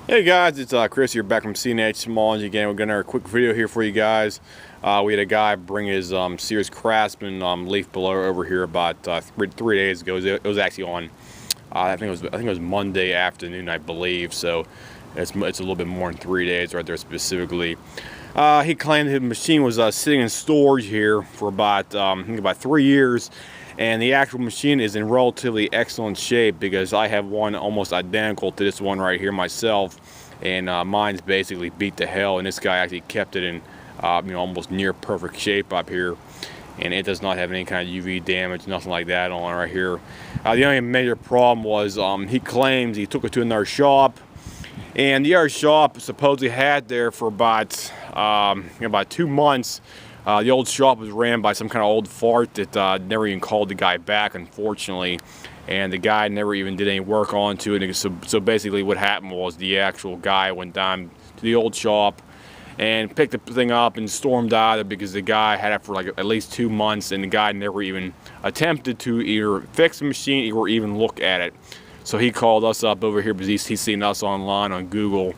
Hey guys, it's Chris here back from CNH Technology again. We're gonna have a quick video here for you guys. We had a guy bring his Sears Craftsman leaf blower over here about 3 days ago. It was actually on I think it was Monday afternoon, I believe. So it's a little bit more than 3 days right there specifically. He claimed his machine was sitting in storage here for about I think about 3 years. And the actual machine is in relatively excellent shape because I have one almost identical to this one right here myself, and mine's basically beat to hell, and this guy actually kept it in almost near perfect shape up here, and it does not have any kind of UV damage, nothing like that on it right here. The only major problem was he claims he took it to another shop, and the other shop supposedly had there for about 2 months. The old shop was ran by some kind of old fart that never even called the guy back, unfortunately, and the guy never even did any work onto it. So basically what happened was the actual guy went down to the old shop and picked the thing up and stormed out of it because the guy had it for like at least 2 months, and the guy never even attempted to either fix the machine or even look at it. So he called us up over here because he's seen us online on Google,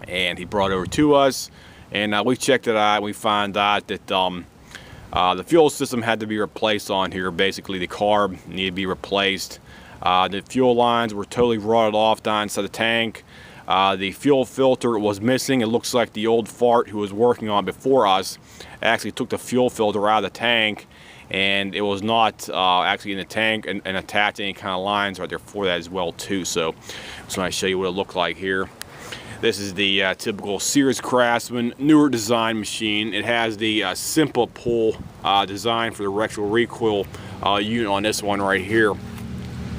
and he brought it over to us. And we checked it out. We found out that the fuel system had to be replaced on here. Basically, the carb needed to be replaced. The fuel lines were totally rotted off down inside the tank. The fuel filter was missing. It looks like the old fart who was working on before us actually took the fuel filter out of the tank, and it was not actually in the tank and attached to any kind of lines right there for that as well too. So just want to show you what it looked like here. This is the typical Sears Craftsman newer design machine. It has the simple pull design for the actual recoil unit on this one right here.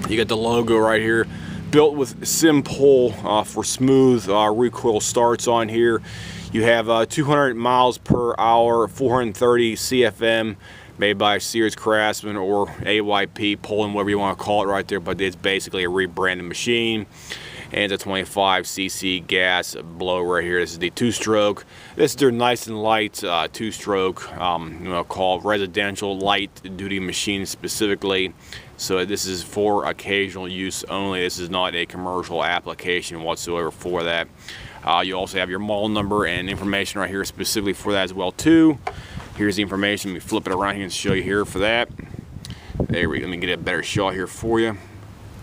You got the logo right here, built with sim pull for smooth recoil starts on here. You have 200 miles per hour, 430 CFM, made by Sears Craftsman or AYP, pulling, whatever you want to call it right there, but it's basically a rebranded machine. And it's a 25cc gas blower right here. This is the 2-stroke. This is their nice and light 2-stroke, called residential light duty machine specifically. So this is for occasional use only. This is not a commercial application whatsoever for that. You also have your model number and information right here specifically for that as well too. Here's the information. Let me flip it around here and show you here for that. There we go. Let me get a better shot here for you.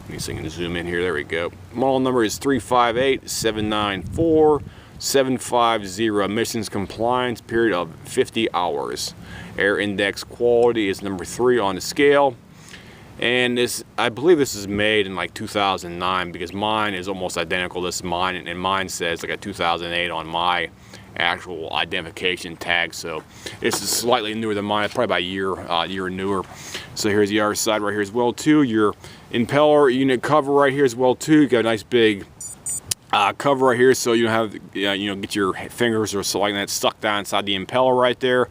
Let me see if I can zoom in here. There we go. Model number is 358-794-750. Emissions compliance period of 50 hours. Air index quality is number 3 on the scale. And this, I believe this is made in like 2009 because mine is almost identical. This is mine, and mine says like a 2008 on my actual identification tag. So this is slightly newer than mine. It's probably about a year newer. So here's the other side right here as well too. Your impeller unit cover right here as well too. You got a nice big cover right here, so you don't have get your fingers or something like that stuck down inside the impeller right there.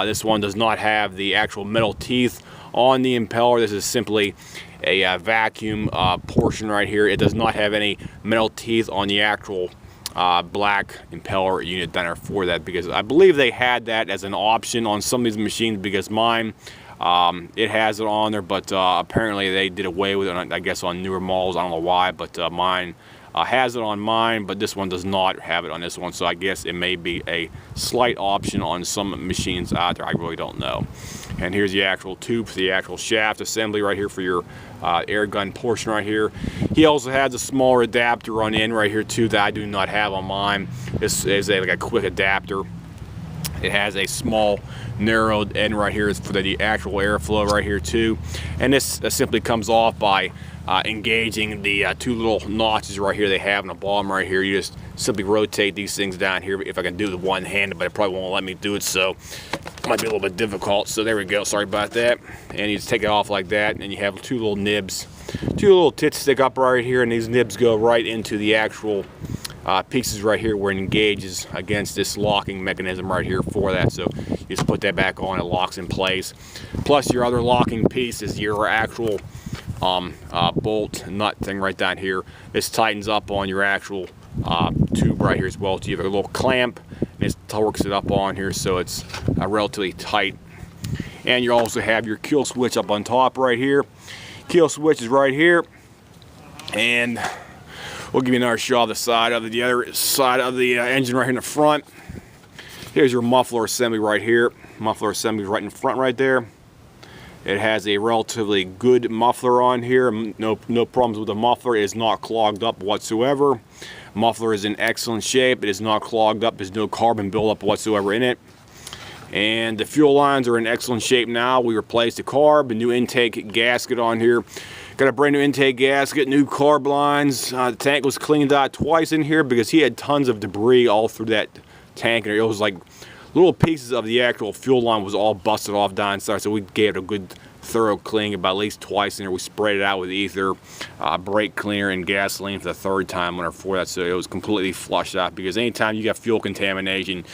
This one does not have the actual metal teeth on the impeller. This is simply a vacuum portion right here. It does not have any metal teeth on the actual black impeller unit down there for that, because I believe they had that as an option on some of these machines, because mine it has it on there, but apparently they did away with it, I guess, on newer models. I don't know why, but mine has it on mine, but this one does not have it on this one. So I guess it may be a slight option on some machines out there. I really don't know. And here's the actual tube for the actual shaft assembly right here for your air gun portion right here. He also has a smaller adapter on the end right here too that I do not have on mine. This is like a quick adapter. It has a small narrowed end right here for the actual airflow right here too. And this simply comes off by engaging the 2 little notches right here they have on the bottom right here. You just simply rotate these things down here. If I can do it one-handed, but it probably won't let me do it, so it might be a little bit difficult. So there we go, sorry about that. And you just take it off like that, and you have 2 little nibs, 2 little tits stick up right here, and these nibs go right into the actual pieces right here where it engages against this locking mechanism right here for that. So you just put that back on, it locks in place. Plus your other locking piece is your actual bolt nut thing right down here. This tightens up on your actual tube right here as well. So you have a little clamp, and this torques it up on here, so it's relatively tight. And you also have your kill switch up on top right here. Kill switch is right here, and We'll give you another shot of the other side of the engine right here in the front. Here's your muffler assembly right here. Muffler assembly right in front right there. It has a relatively good muffler on here. No problems with the muffler. It is not clogged up whatsoever. Muffler is in excellent shape. It is not clogged up. There's no carbon buildup whatsoever in it. And the fuel lines are in excellent shape now. We replaced the carb, a new intake gasket on here. Got a brand new intake gasket, new carb lines. The tank was cleaned out twice in here because he had tons of debris all through that tank. And it was like little pieces of the actual fuel line was all busted off down inside. So we gave it a good thorough cleaning about at least twice in there. We sprayed it out with ether, brake cleaner, and gasoline for the third time on our for that. So it was completely flushed out, because anytime you got fuel contamination,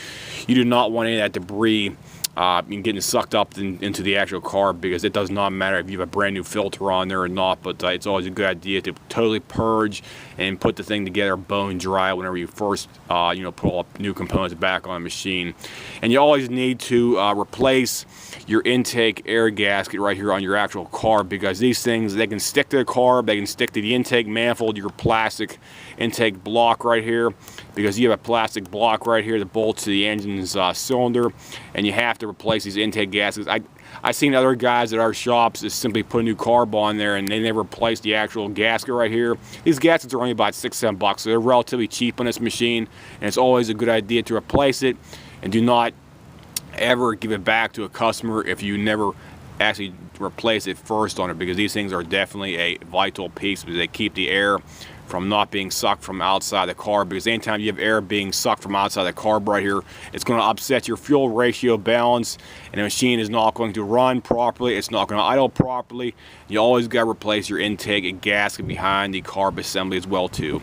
you do not want any of that debris getting sucked up into the actual carb, because it does not matter if you have a brand new filter on there or not. But it's always a good idea to totally purge and put the thing together bone dry whenever you first put all new components back on the machine. And you always need to replace your intake air gasket right here on your actual carb, because these things, they can stick to the carb, they can stick to the intake manifold, your plastic intake block right here, because you have a plastic block right here that bolts to the engine's cylinder, and you have to replace these intake gaskets. I've seen other guys at our shops just simply put a new carb on there and they never replace the actual gasket right here. These gaskets are only about $6-7, so they're relatively cheap on this machine, and it's always a good idea to replace it. And do not ever give it back to a customer if you never actually replace it first on it, because these things are definitely a vital piece, because they keep the air from not being sucked from outside the carb. Because anytime you have air being sucked from outside the carb right here, it's going to upset your fuel ratio balance, and the machine is not going to run properly. It's not going to idle properly. You always got to replace your intake gasket behind the carb assembly as well too.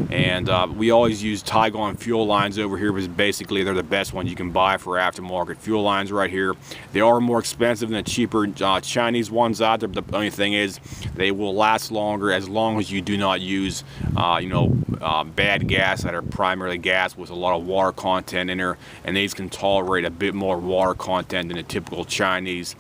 And we always use Tygon fuel lines over here, because basically they're the best ones you can buy for aftermarket fuel lines right here. They are more expensive than the cheaper Chinese ones out there, but the only thing is they will last longer as long as you do not use bad gas that are primarily gas with a lot of water content in there, and these can tolerate a bit more water content than the typical Chinese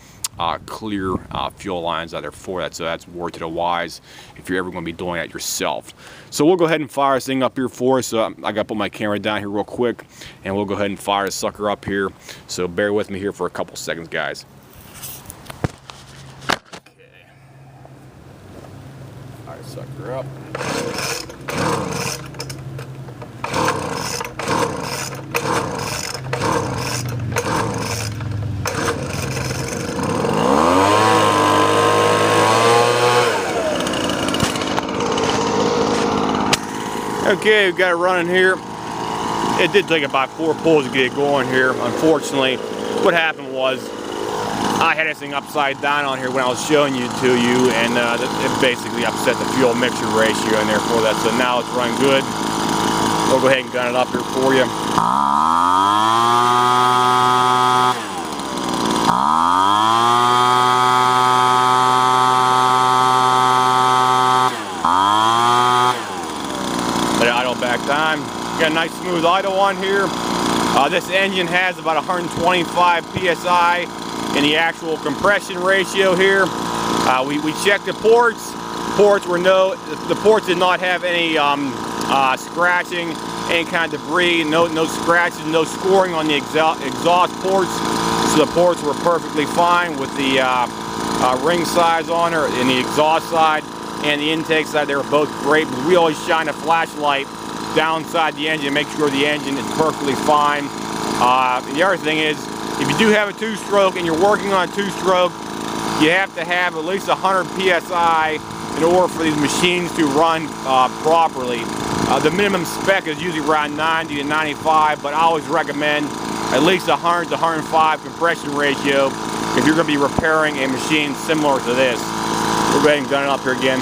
clear fuel lines out there for that. So that's worth it a wise if you're ever going to be doing that yourself. So we'll go ahead and fire this thing up here for us. I got to put my camera down here real quick, and we'll go ahead and fire this sucker up here. So bear with me here for a couple seconds, guys. Okay. Fire this sucker up. Okay, we've got it running here. It did take about 4 pulls to get it going here. Unfortunately, what happened was I had this thing upside down on here when I was showing you and it basically upset the fuel mixture ratio in there for that. So now it's running good. We'll go ahead and gun it up here for you. Time. Got a nice smooth idle on here. This engine has about 125 psi in the actual compression ratio here. We checked the ports. The ports did not have any scratching, any kind of debris, no scratches, no scoring on the exhaust ports. So the ports were perfectly fine with the ring size on her, and the exhaust side and the intake side. They were both great. We always shine a flashlight downside the engine, make sure the engine is perfectly fine. The other thing is, if you do have a 2-stroke and you're working on a 2-stroke, you have to have at least 100 psi in order for these machines to run properly. The minimum spec is usually around 90 to 95, but I always recommend at least 100 to 105 compression ratio if you're going to be repairing a machine similar to this. We'll go ahead and gun it up here again.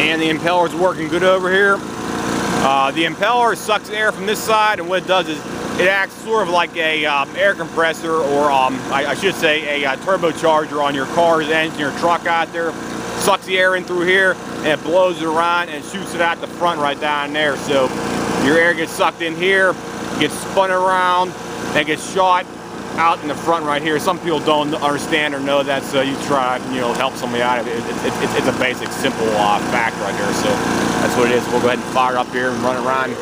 And the impeller's working good over here. The impeller sucks air from this side, and what it does is it acts sort of like a air compressor, or I should say a turbocharger on your car's engine, your truck out there. Sucks the air in through here, and it blows it around and shoots it out the front right down there. So your air gets sucked in here, gets spun around, and gets shot out in the front right here. Some people don't understand or know that, so you try to, you know, help somebody out. It's a basic, simple fact right here. So that's what it is. We'll go ahead and fire up here and run around.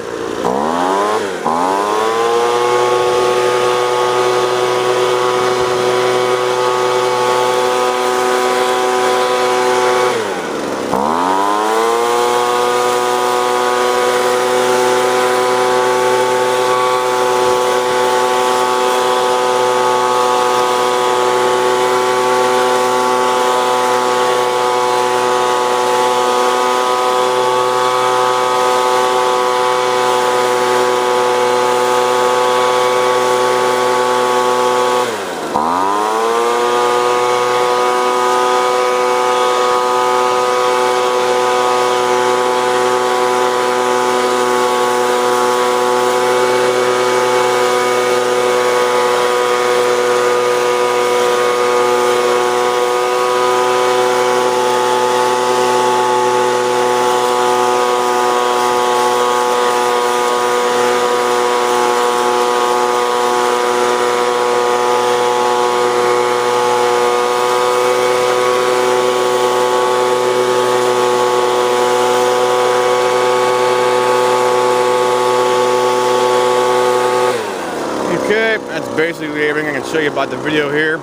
Okay, that's basically everything I can show you about the video here.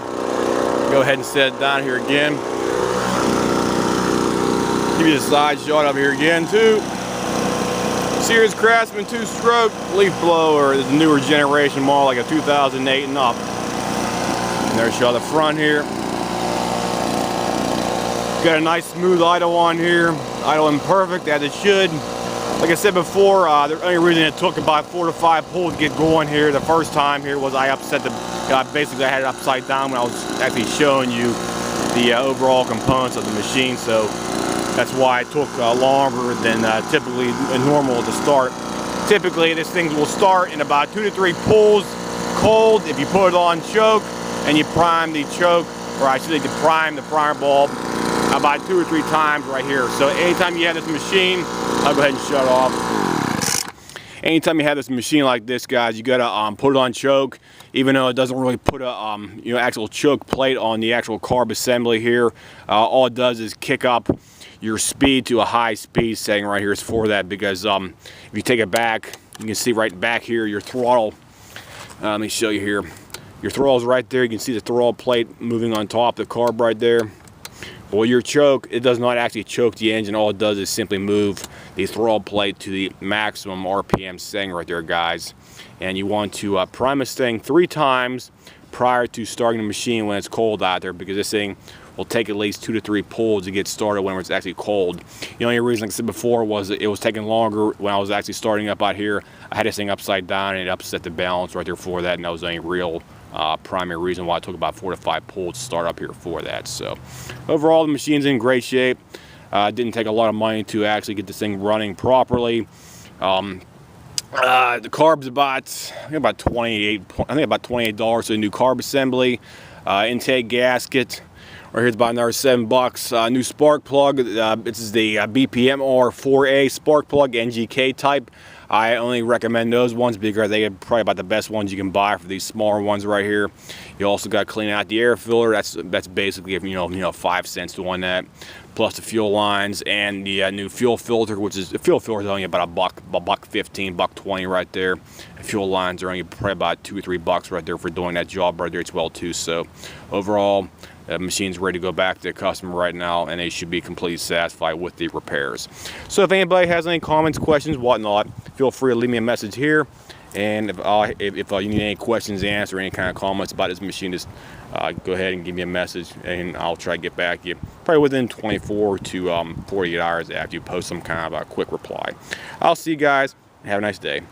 Go ahead and set it down here again. Give you the side shot of here again too. Sears Craftsman 2-stroke leaf blower is the newer generation model, like a 2008 and up. And there's the front here. Got a nice smooth idle on here. Idling perfect as it should. Like I said before, the only reason it took about 4 to 5 pulls to get going here the first time here was I upset the, basically I had it upside down when I was actually showing you the overall components of the machine, so that's why it took longer than typically normal to start. Typically this thing will start in about 2 to 3 pulls cold if you put it on choke and you prime the choke, or I should say you prime the primer bulb about 2 or 3 times right here. So anytime you have this machine, I'll go ahead and shut off. Anytime you have this machine like this, guys, you gotta put it on choke, even though it doesn't really put a you know, actual choke plate on the actual carb assembly here. All it does is kick up your speed to a high speed setting right here. Is for that, because if you take it back, you can see right back here your throttle. Let me show you here. Your throttle is right there. You can see the throttle plate moving on top of the carb right there. Well, your choke, it does not actually choke the engine. All it does is simply move the throttle plate to the maximum RPM setting right there, guys. And you want to prime this thing 3 times prior to starting the machine when it's cold out there, because this thing will take at least 2 to 3 pulls to get started when it's actually cold. The only reason, like I said before, was it was taking longer when I was actually starting up out here. I had this thing upside down and it upset the balance right there for that, and that was the only real primary reason why it took about 4 to 5 pulls to start up here for that. So overall, the machine's in great shape. Didn't take a lot of money to actually get this thing running properly. The carb's about $28 for the new carb assembly. Intake gasket right here's about another $7. New spark plug. This is the BPM R4A spark plug, NGK type. I only recommend those ones because they are probably about the best ones you can buy for these smaller ones right here. You also got to clean out the air filter. That's basically, you know 5 cents to on that, plus the fuel lines and the new fuel filter, which is the fuel filter is only about $1.15, $1.20 right there. The fuel lines are only probably about $2 or $3 right there for doing that job right there as well too. So overall, the machine's ready to go back to the customer right now, and they should be completely satisfied with the repairs. So if anybody has any comments, questions, whatnot, feel free to leave me a message here. And if you need any questions answered, any kind of comments about this machine, just go ahead and give me a message, and I'll try to get back to you probably within 24 to 48 hours after you post some kind of a quick reply. I'll see you guys. Have a nice day.